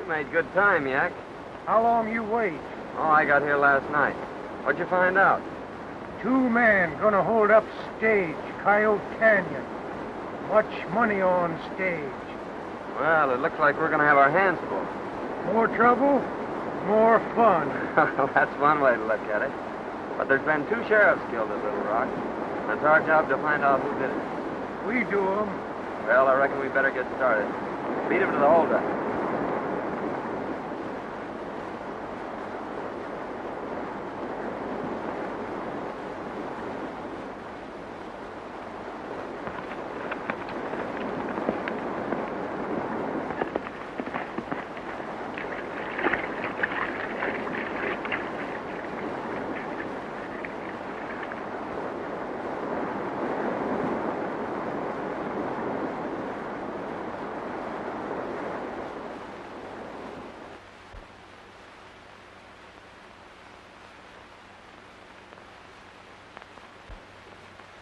made good time, Yak. How long you wait? Oh, I got here last night. What'd you find out? 2 men gonna hold up stage, Coyote Canyon. Much money on stage. Well, it looks like we're gonna have our hands full. More trouble, more fun. That's one way to look at it. But there's been 2 sheriffs killed at Little Rock. And it's our job to find out who did it. We do 'em. Well, I reckon we better get started. Beat him to the holdup.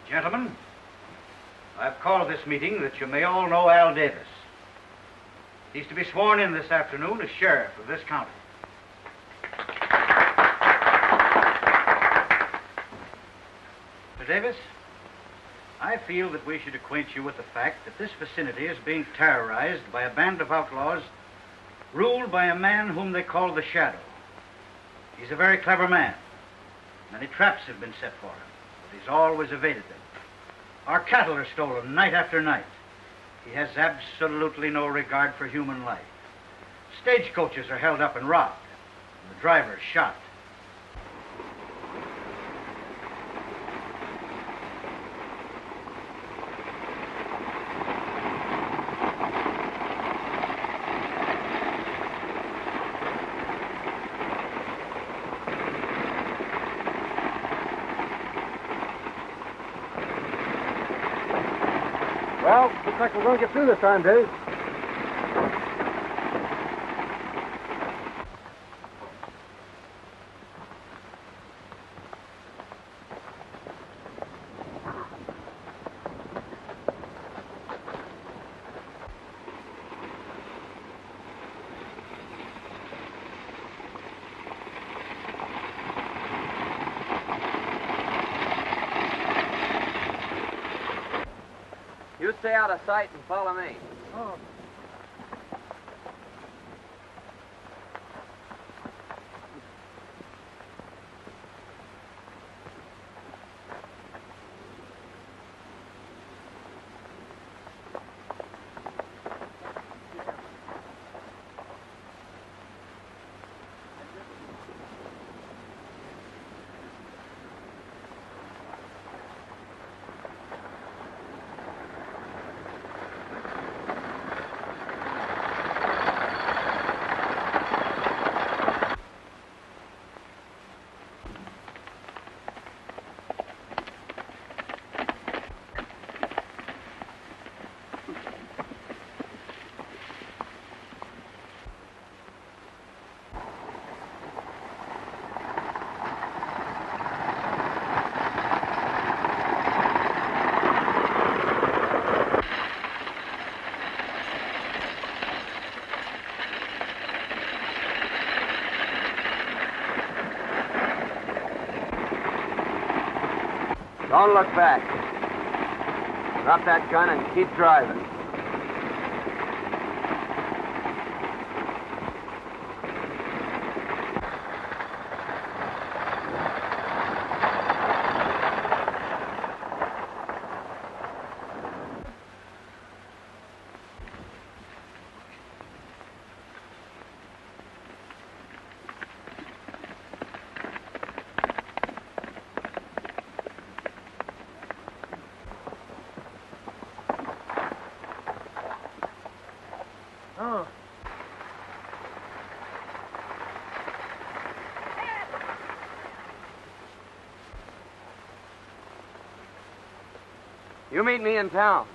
Gentlemen, I've called this meeting that you may all know Al Davis. He's to be sworn in this afternoon as sheriff of this county. Mr. Davis, I feel that we should acquaint you with the fact that this vicinity is being terrorized by a band of outlaws ruled by a man whom they call the Shadow. He's a very clever man. Many traps have been set for him, but he's always evaded them. Our cattle are stolen night after night. He has absolutely no regard for human life. Stagecoaches are held up and robbed, and the drivers shot. Well, looks like we're going to get through this time, Dave. You stay out of sight and follow me. Oh. Don't look back. Drop that gun and keep driving. Oh. You meet me in town.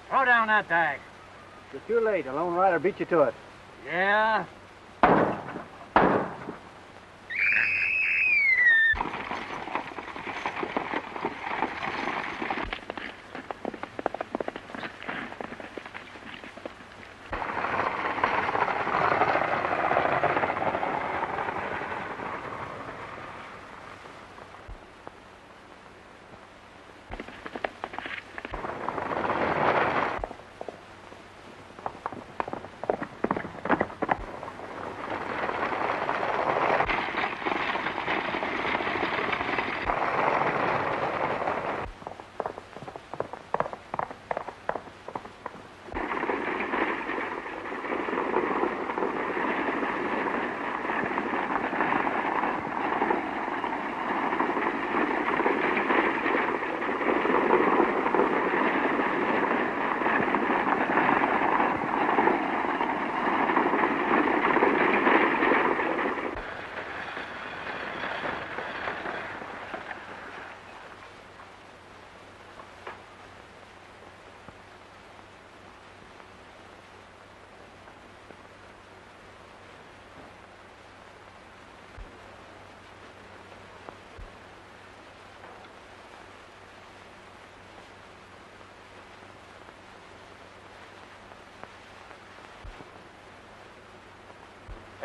Throw down that bag. You're too late. A lone rider beat you to it. Yeah?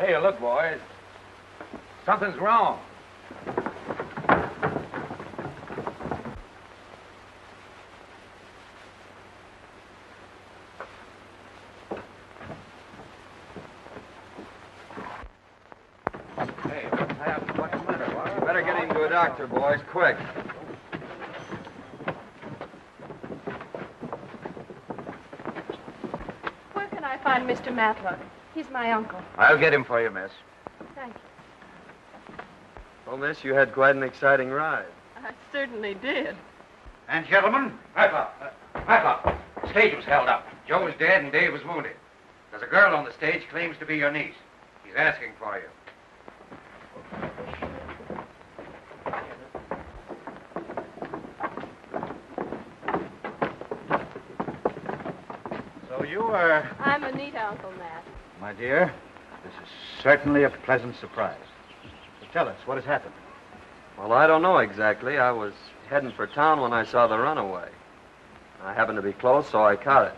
Hey, look, boys. Something's wrong. Hey, what's happened? What's the matter, Dwire? You better get him to a doctor, boys, quick. Where can I find Mr. Matlock? He's my uncle. I'll get him for you, miss. Thank you. Well, miss, you had quite an exciting ride. I certainly did. And gentlemen, Matlock, the stage was held up. Joe was dead and Dave was wounded. There's a girl on the stage claims to be your niece. He's asking for you. so you are... I'm Anita, Uncle Matt. My dear, this is certainly a pleasant surprise. So tell us, what has happened? Well, I don't know exactly. I was heading for town when I saw the runaway. I happened to be close, so I caught it.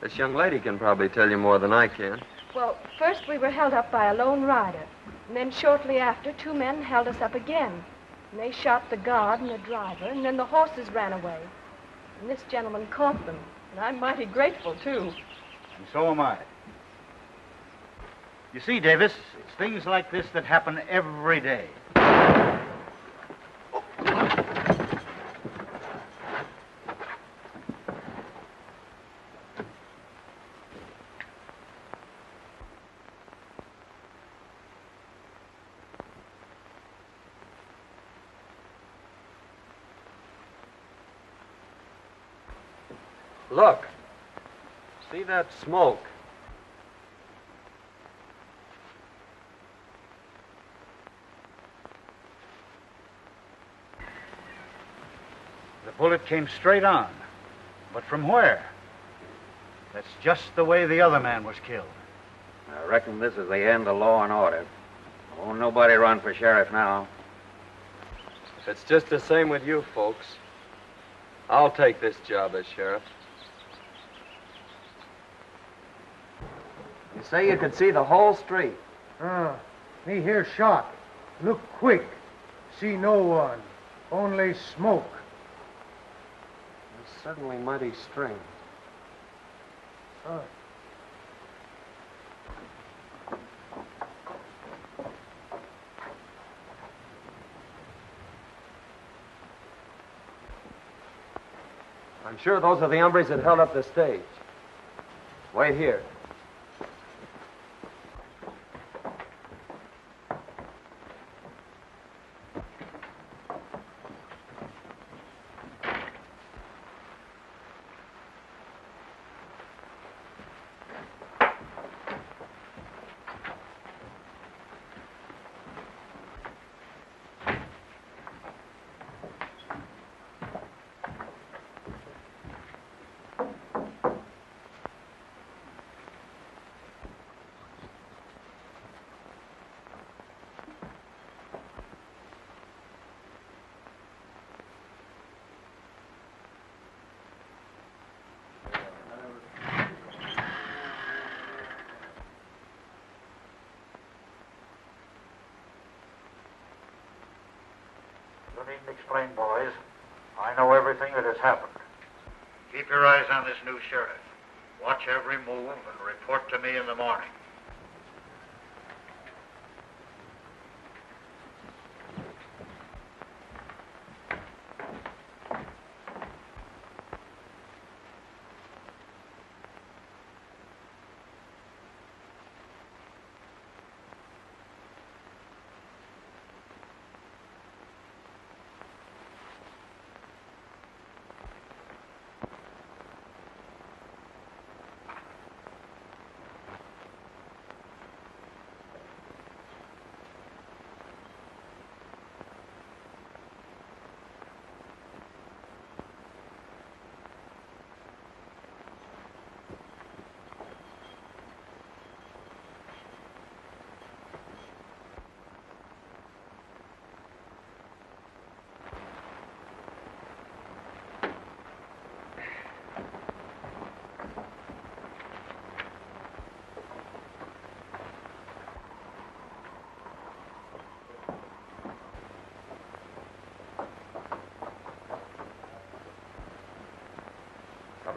This young lady can probably tell you more than I can. Well, first we were held up by a lone rider. And then shortly after, 2 men held us up again. And they shot the guard and the driver, and then the horses ran away. And this gentleman caught them. And I'm mighty grateful, too. And so am I. You see, Davis, it's things like this that happen every day. Look. See that smoke? The bullet came straight on. But from where? That's just the way the other man was killed. I reckon this is the end of law and order. Won't nobody run for sheriff now. It's just the same with you folks. I'll take this job as sheriff. You say you could see the whole street. Me hear shot. Look quick. See no one. Only smoke. It's certainly mighty strange. I'm sure those are the hombres that held up the stage. Wait here. You needn't explain, boys. I know everything that has happened. Keep your eyes on this new sheriff. Watch every move and report to me in the morning.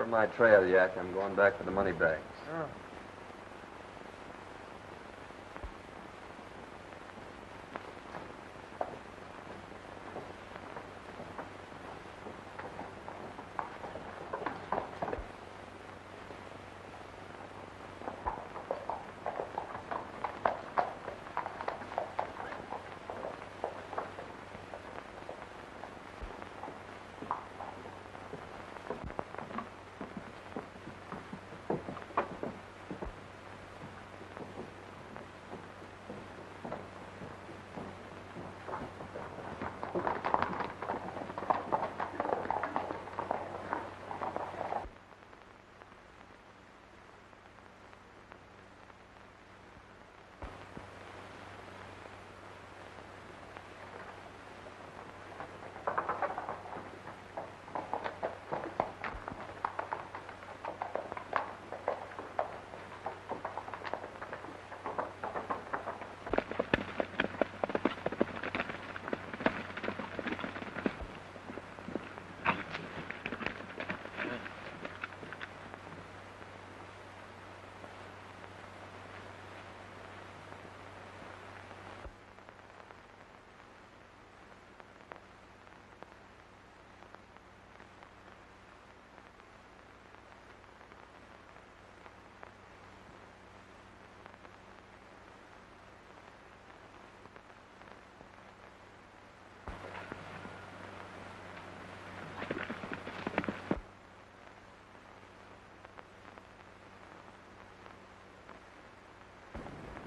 up my trail, Yak. I'm going back for the money bags. Oh.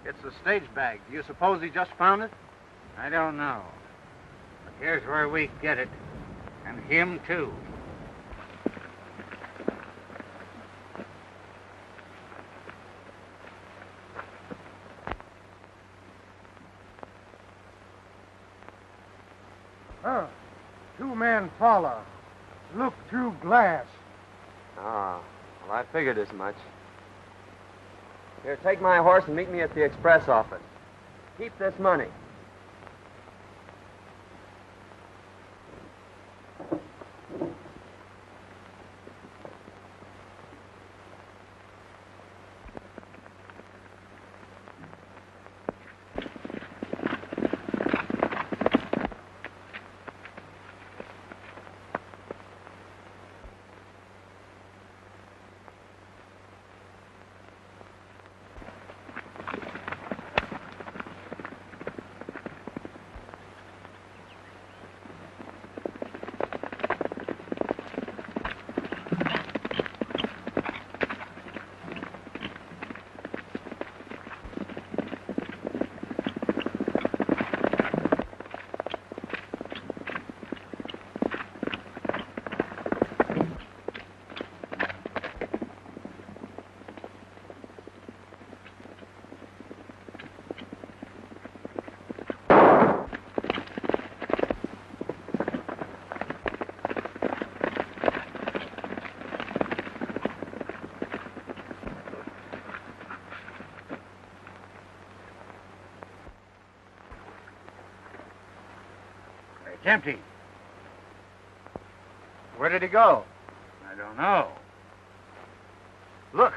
It's the stage bag. Do you suppose he just found it? I don't know. But here's where we get it. And him, too. Huh. Two-man follow. Look through glass. Ah, well, I figured as much. Here, take my horse and meet me at the express office. Keep this money. It's empty. Where did he go? I don't know. Look.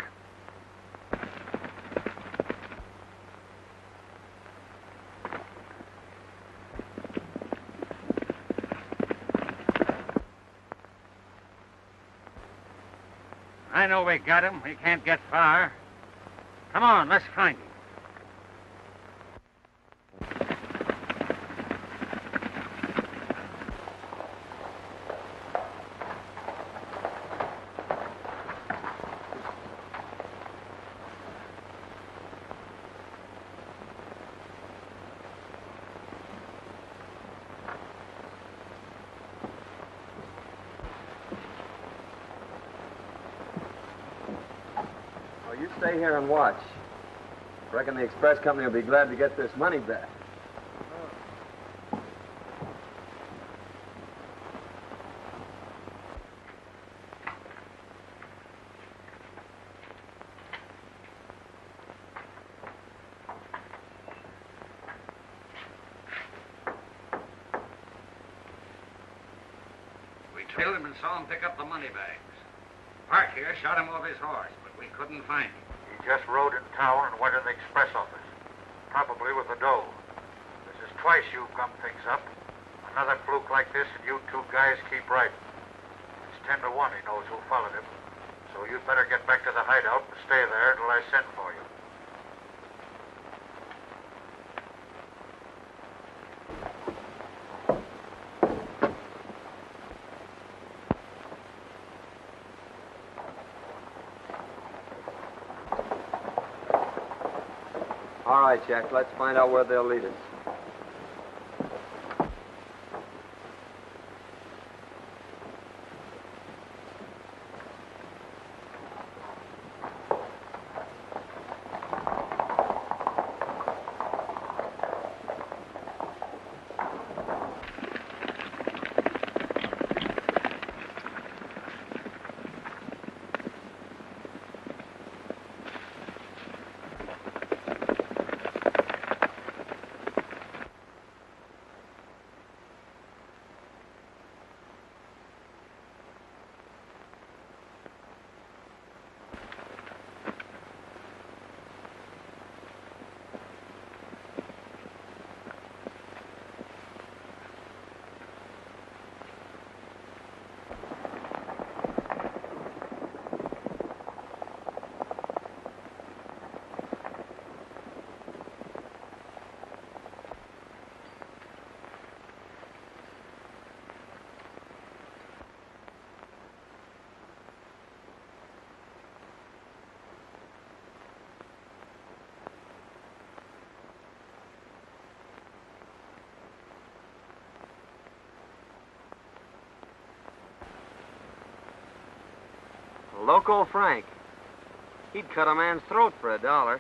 I know we got him. We can't get far. Come on, let's find him. You stay here and watch. Reckon the express company will be glad to get this money back. We trailed him and saw him pick up the money bags. Park here shot him off his horse, but we couldn't find him. He just rode in town and went in the express office. Probably with the dough. This is twice you've gummed things up. Another fluke like this and you two guys keep riding. It's 10 to 1 he knows who followed him. So you'd better get back to the hideout and stay there until I send for you. All right, Jack, let's find out where they'll lead us. Local Frank. He'd cut a man's throat for $1.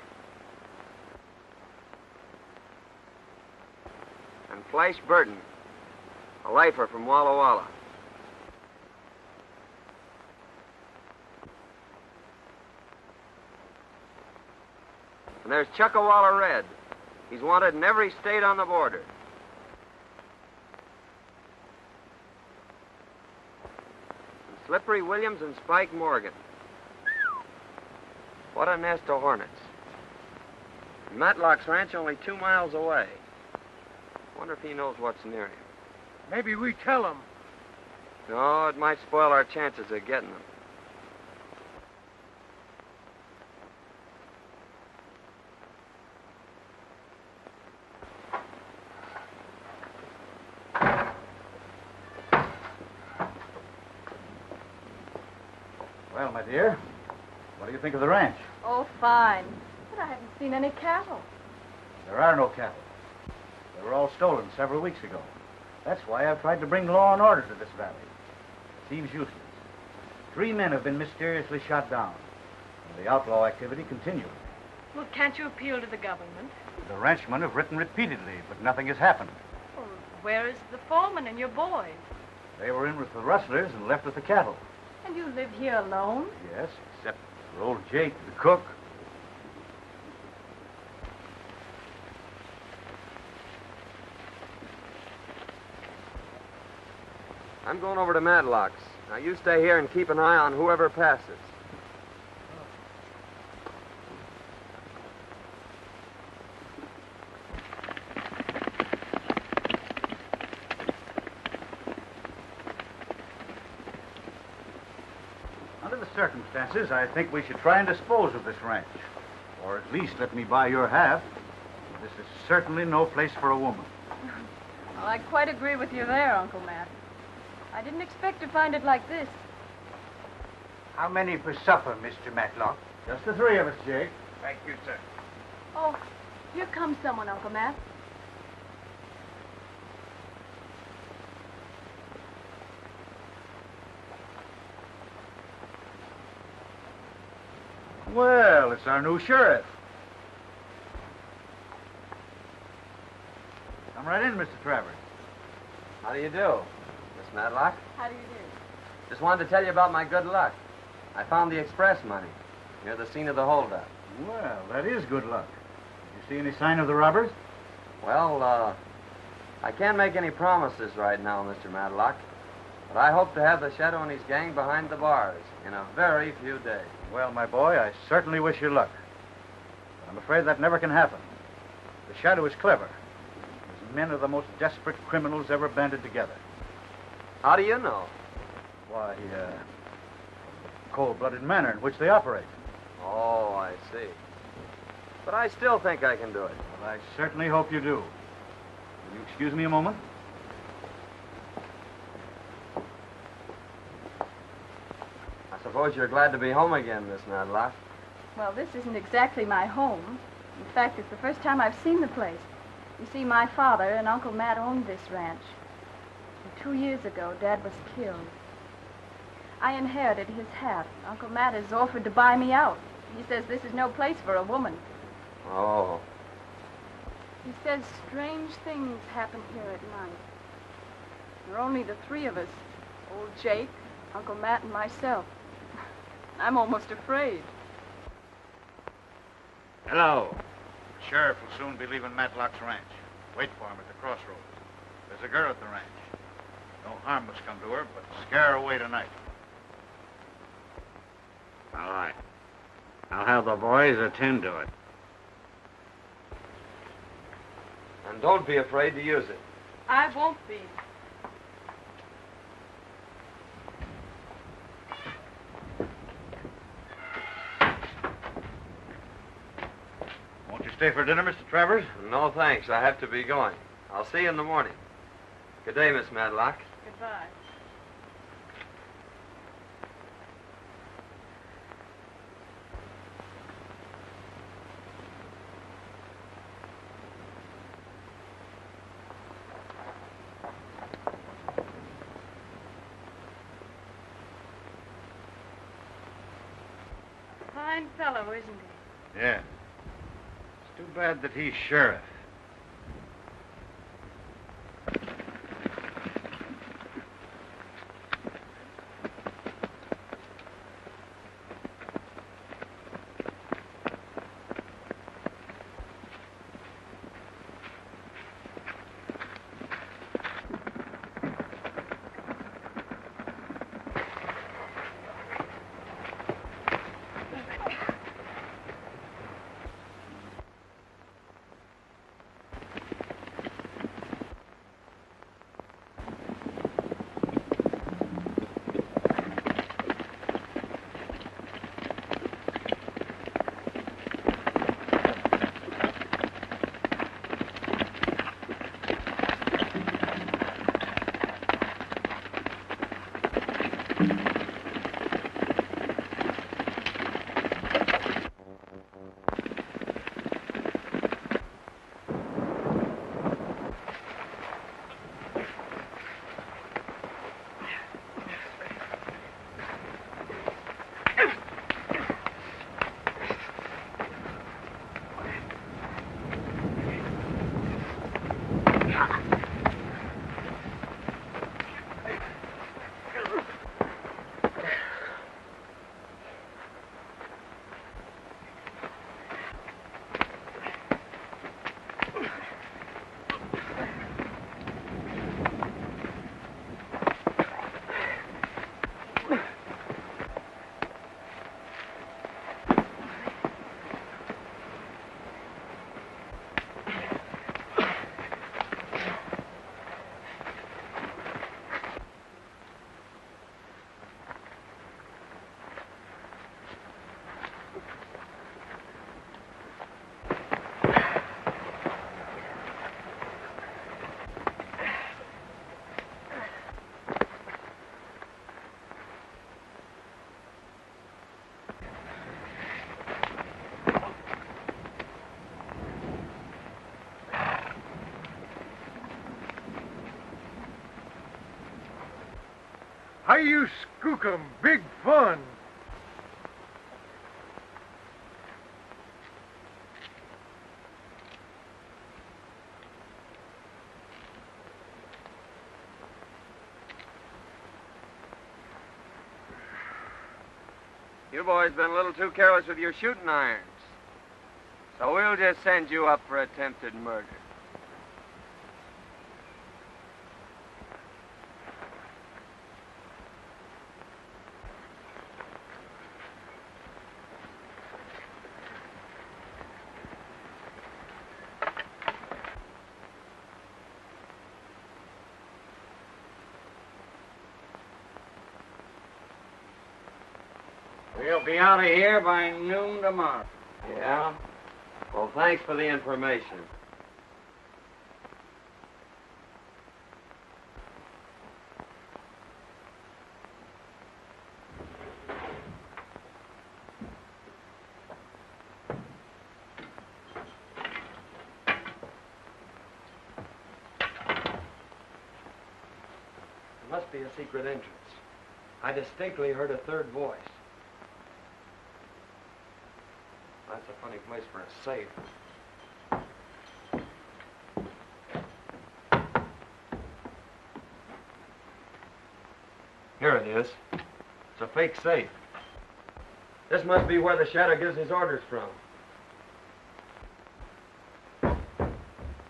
And Flash Burton, a lifer from Walla Walla. And there's Chuckawalla Red. He's wanted in every state on the border. Slippery Williams and Spike Morgan. What a nest of hornets. And Matlock's ranch only 2 miles away. Wonder if he knows what's near him. Maybe we tell him. No, it might spoil our chances of getting them. Well, my dear, what do you think of the ranch? Oh, fine. But I haven't seen any cattle. There are no cattle. They were all stolen several weeks ago. That's why I've tried to bring law and order to this valley. It seems useless. 3 men have been mysteriously shot down, and the outlaw activity continues. Well, can't you appeal to the government? The ranchmen have written repeatedly, but nothing has happened. Well, where is the foreman and your boys? They were in with the rustlers and left with the cattle. And you live here alone? Yes, except for old Jake, the cook. I'm going over to Matlock's. Now, you stay here and keep an eye on whoever passes. Under the circumstances, I think we should try and dispose of this ranch. Or at least let me buy your half. This is certainly no place for a woman. Well, I quite agree with you there, Uncle Matt. I didn't expect to find it like this. How many for supper, Mr. Matlock? Just the 3 of us, Jake. Thank you, sir. Oh, here comes someone, Uncle Matt. Well, it's our new sheriff. Come right in, Mr. Travers. How do you do, Miss Matlock? How do you do? Just wanted to tell you about my good luck. I found the express money near the scene of the holdup. Well, that is good luck. Did you see any sign of the robbers? Well, I can't make any promises right now, Mr. Matlock. But I hope to have the Shadow and his gang behind the bars in a very few days. Well, my boy, I certainly wish you luck. But I'm afraid that never can happen. The Shadow is clever. His men are the most desperate criminals ever banded together. How do you know? Why, the cold-blooded manner in which they operate. Oh, I see. But I still think I can do it. Well, I certainly hope you do. Will you excuse me a moment? I suppose you're glad to be home again, Miss Nadlock. Well, this isn't exactly my home. In fact, it's the first time I've seen the place. You see, my father and Uncle Matt owned this ranch. And 2 years ago, Dad was killed. I inherited his hat. Uncle Matt has offered to buy me out. He says this is no place for a woman. Oh. He says strange things happen here at night. There are only the three of us. Old Jake, Uncle Matt, and myself. I'm almost afraid. Hello. The sheriff will soon be leaving Matlock's ranch. Wait for him at the crossroads. There's a girl at the ranch. No harm must come to her, but scare her away tonight. All right. I'll have the boys attend to it. And don't be afraid to use it. I won't be. Won't you stay for dinner, Mr. Travers? No, thanks. I have to be going. I'll see you in the morning. Good day, Miss Madlock. Goodbye. Fine fellow, isn't he? Yeah. It's too bad that he's sheriff. How you skook 'em? Big fun. You boys been a little too careless with your shooting irons. So we'll just send you up for attempted murder. We'll be out of here by noon tomorrow. Yeah? Well, thanks for the information. There must be a secret entrance. I distinctly heard a third voice. That's a funny place for a safe. Here it is. It's a fake safe. This must be where the shadow gives his orders from.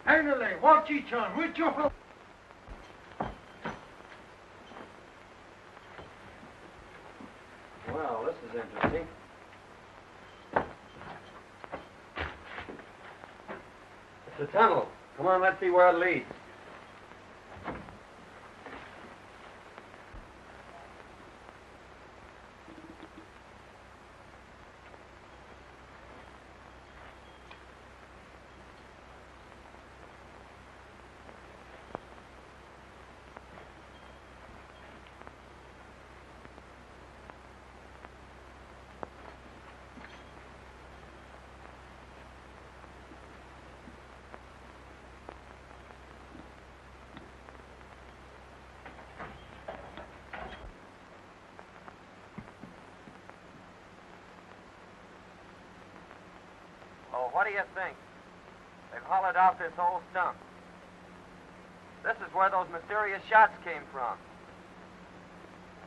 Handle, watch each on with your help. Well, this is interesting. It's a tunnel. Come on, let's see where it leads. Oh, what do you think? They've hollowed out this old stump. This is where those mysterious shots came from.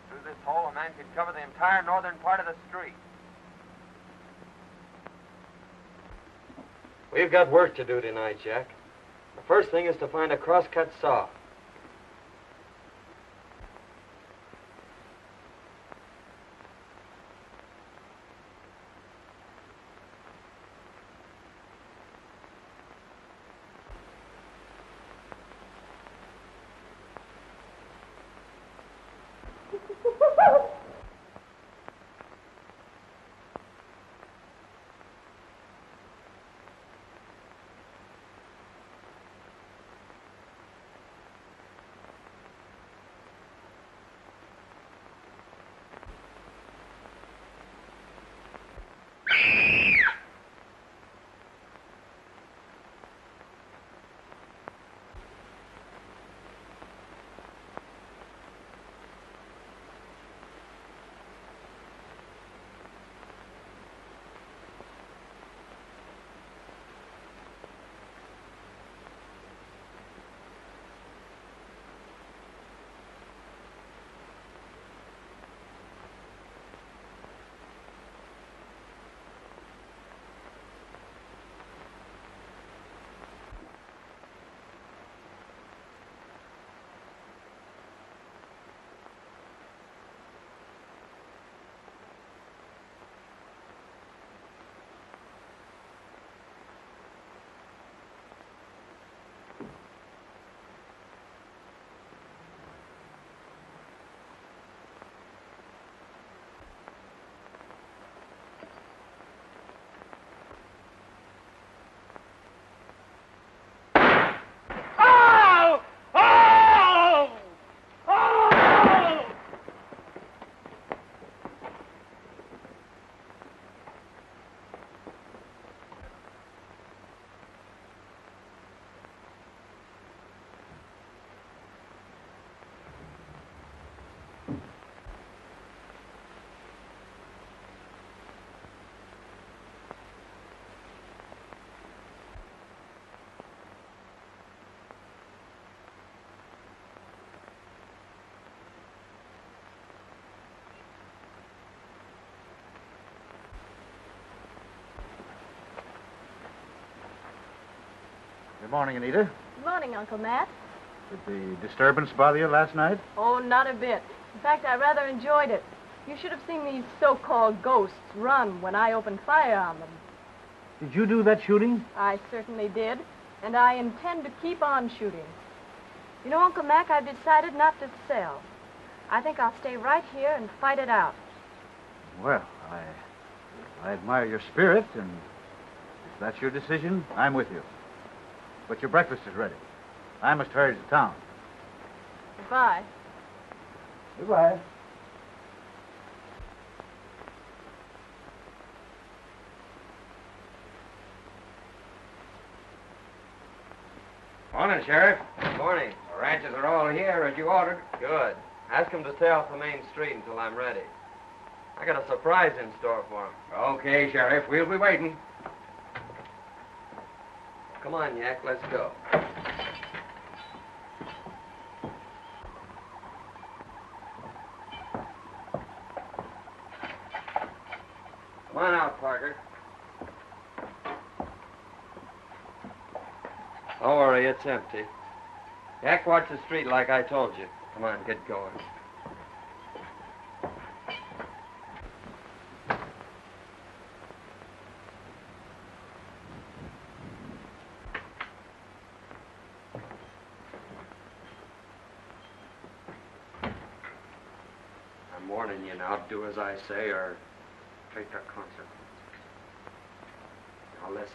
Through this hole, a man could cover the entire northern part of the street. We've got work to do tonight, Jack. The first thing is to find a crosscut saw. Good morning, Anita. Good morning, Uncle Matt. Did the disturbance bother you last night? Oh, not a bit. In fact, I rather enjoyed it. You should have seen these so-called ghosts run when I opened fire on them. Did you do that shooting? I certainly did, and I intend to keep on shooting. You know, Uncle Mac, I've decided not to sell. I think I'll stay right here and fight it out. Well, I admire your spirit, and if that's your decision, I'm with you. But your breakfast is ready. I must hurry to town. Goodbye. Goodbye. Morning, Sheriff. Morning. The ranches are all here as you ordered. Good. Ask him to stay off the main street until I'm ready. I got a surprise in store for him. Okay, Sheriff. We'll be waiting. Come on, Yak, let's go. Come on out, Parker. Don't worry, it's empty. Yak, watch the street like I told you. Come on, get going. I'm warning you now, do as I say or take the consequences. Now listen.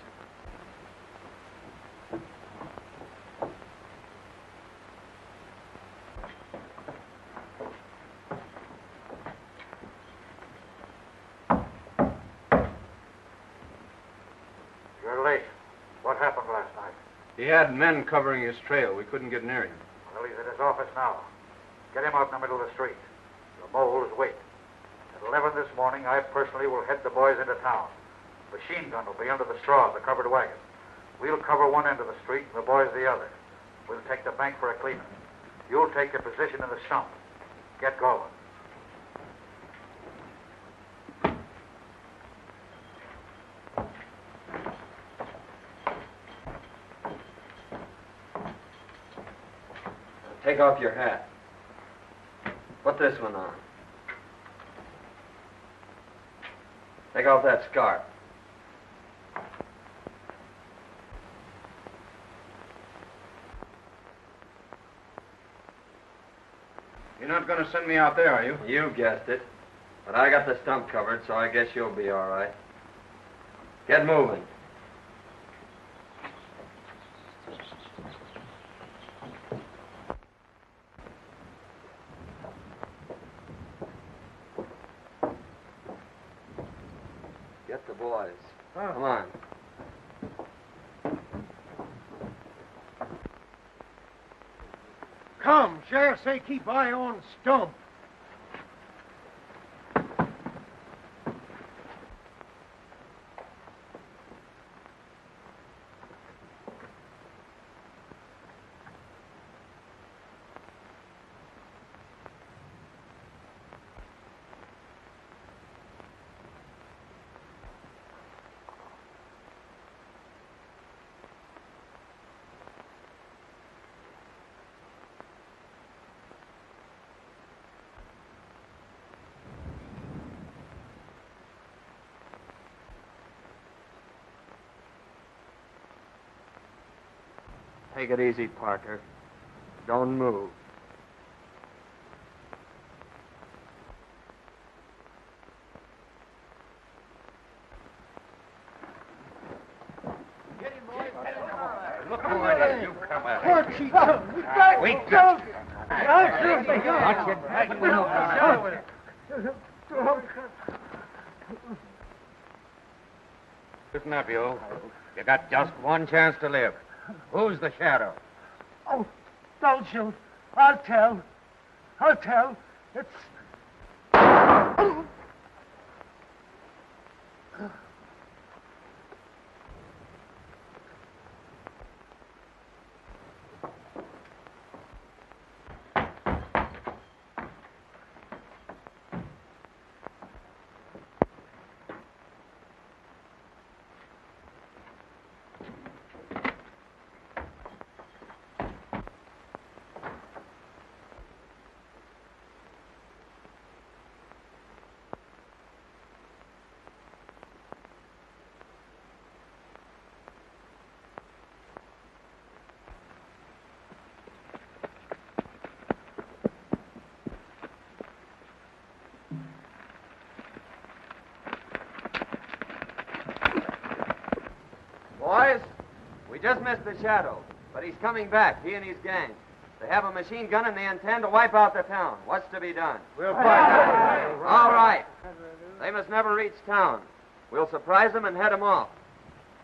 You're late. What happened last night? He had men covering his trail. We couldn't get near him. Well, he's at his office now. Get him out in the middle of the street. The moles wait. At 11 this morning, I personally will head the boys into town. Machine gun will be under the straw of the covered wagon. We'll cover one end of the street and the boys the other. We'll take the bank for a cleanup. You'll take your position in the stump. Get going. Take off your hat. Put this one on. Take off that scarf. You're not going to send me out there, are you? You guessed it. But I got the stump covered, so I guess you'll be all right. Get moving. Get the boys. Come on. Come, Sheriff say keep eye on stump. Take it easy, Parker. Don't move. Get him, boys. Look where you come out. Where'd she go? Wait. Listen up, you. You got just one chance to live. Who's the shadow? Oh, don't shoot. I'll tell. It's... Boys, we just missed the Shadow, but he's coming back, he and his gang. They have a machine gun and they intend to wipe out the town. What's to be done? We'll fight. All right. They must never reach town. We'll surprise them and head them off.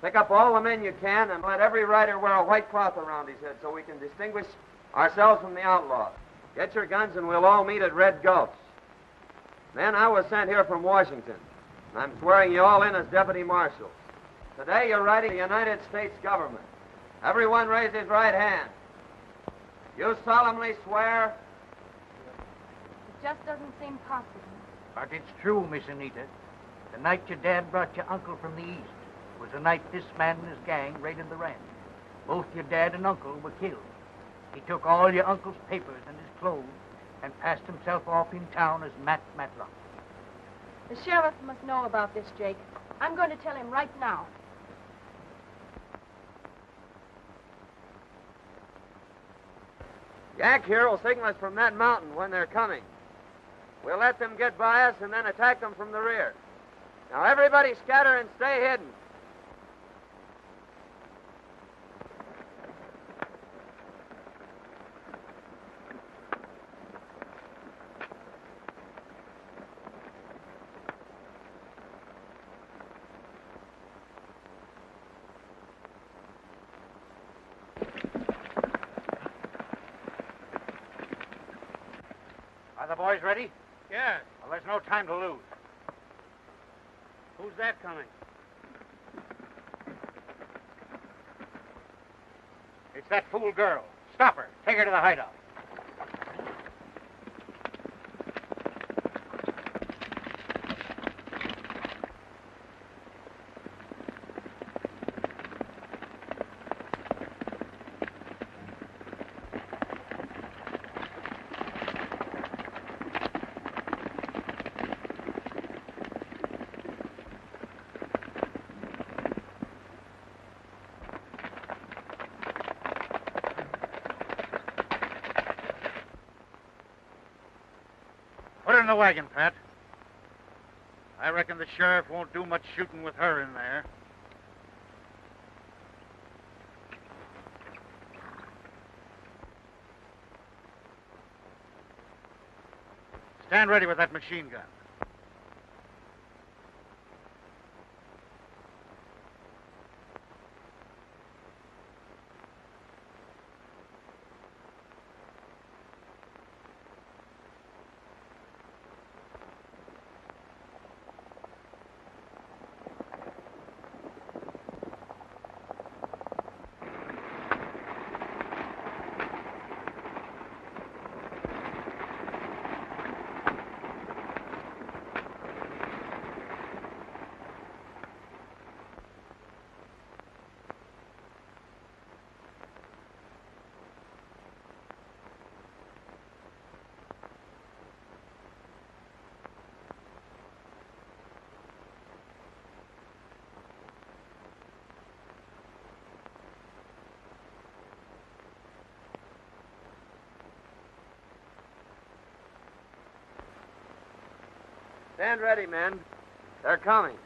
Pick up all the men you can and let every rider wear a white cloth around his head so we can distinguish ourselves from the outlaws. Get your guns and we'll all meet at Red Gulch. Men, I was sent here from Washington, and I'm swearing you all in as deputy marshals. Today you're riding the United States government. Everyone raise his right hand. You solemnly swear? It just doesn't seem possible. But it's true, Miss Anita. The night your dad brought your uncle from the east was the night this man and his gang raided the ranch. Both your dad and uncle were killed. He took all your uncle's papers and his clothes and passed himself off in town as Matt Matlock. The sheriff must know about this, Jake. I'm going to tell him right now. Yak here will signal us from that mountain when they're coming. We'll let them get by us and then attack them from the rear. Now everybody scatter and stay hidden. Are the boys ready? Yeah. Well, there's no time to lose. Who's that coming? It's that fool girl. Stop her. Take her to the hideout. Put her in the wagon, Pat. I reckon the sheriff won't do much shooting with her in there. Stand ready with that machine gun. Stand ready, men. They're coming.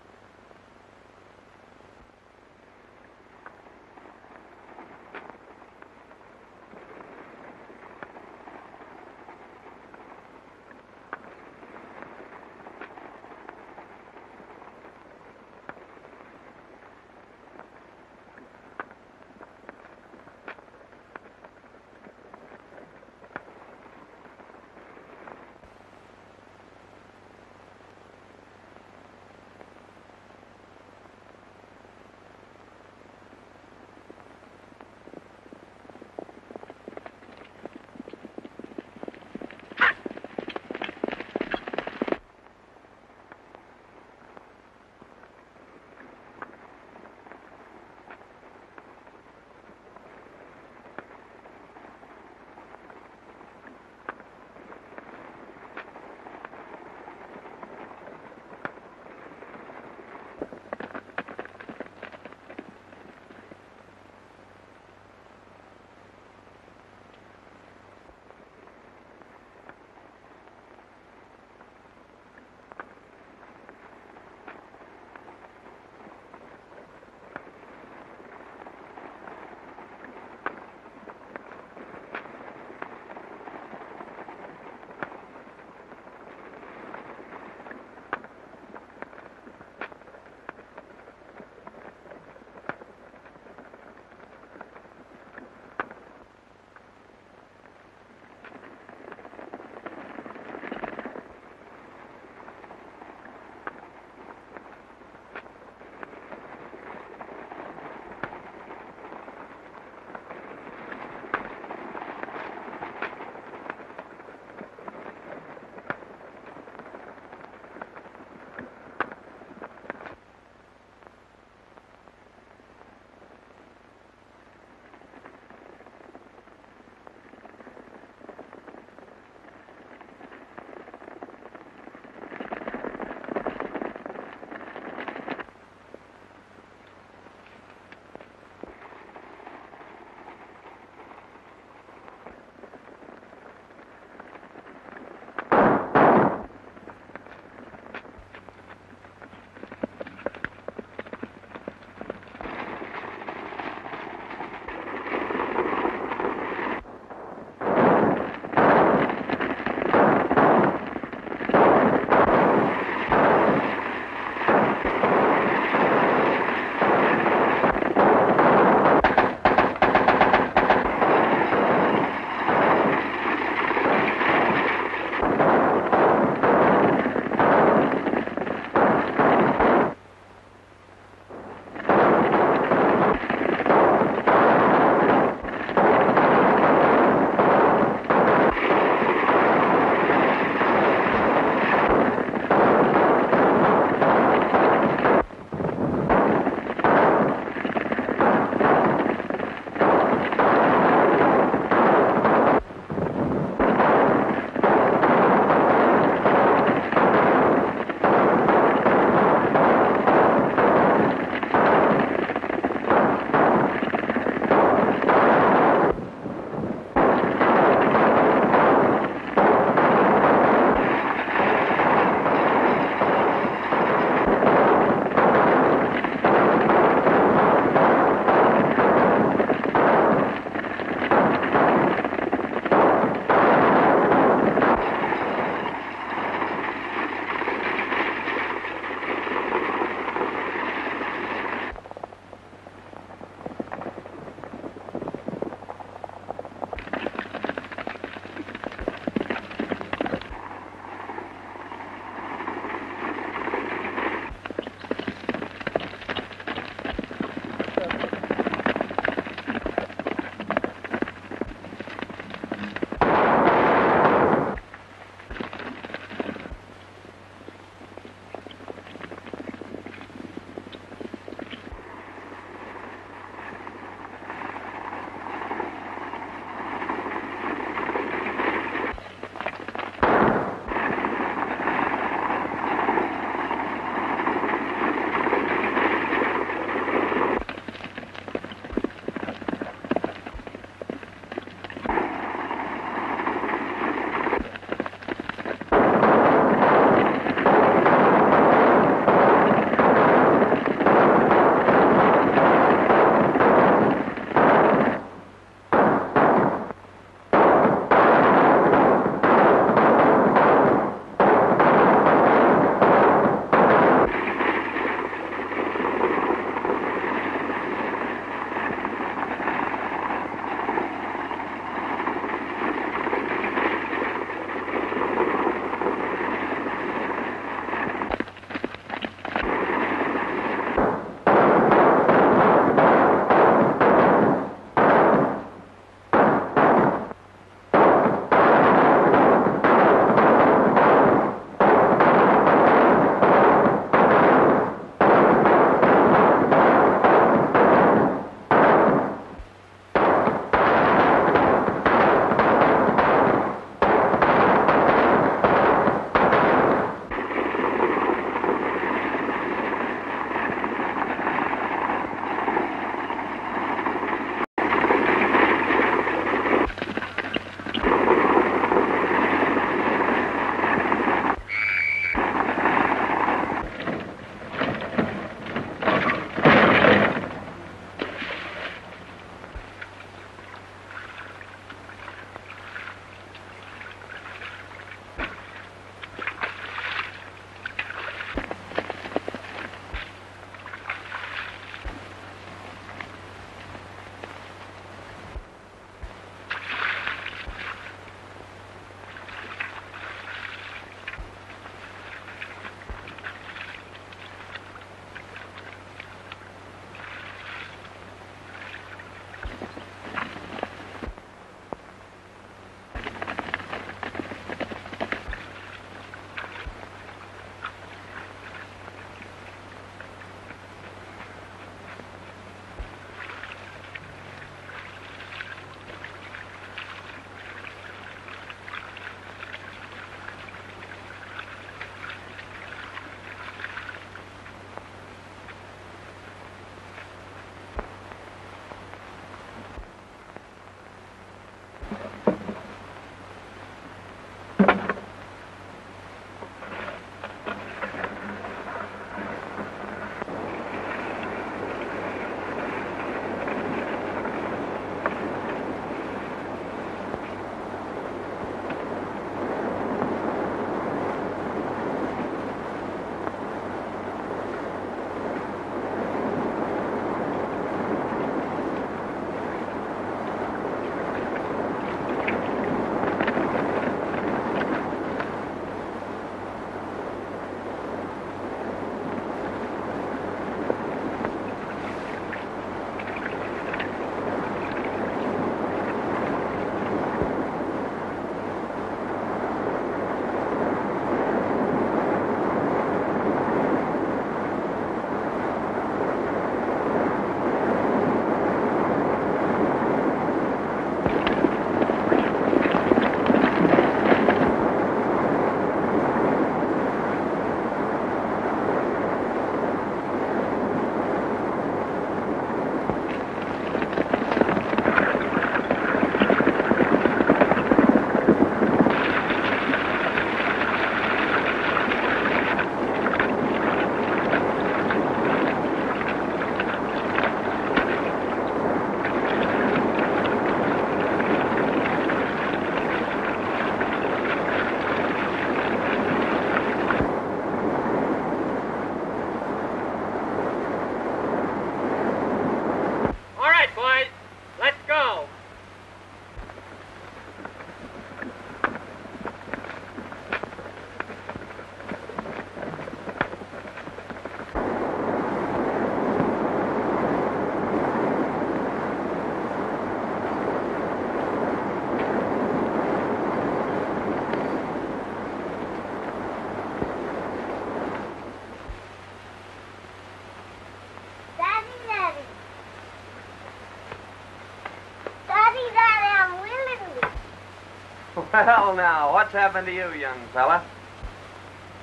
Well, now, what's happened to you, young fella?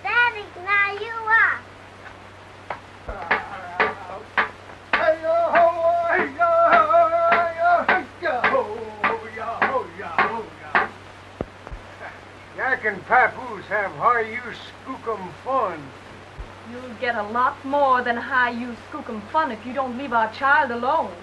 Daddy, now you are. Yak and Papoose have high-use skookum fun. You'll get a lot more than high-use skookum fun if you don't leave our child alone.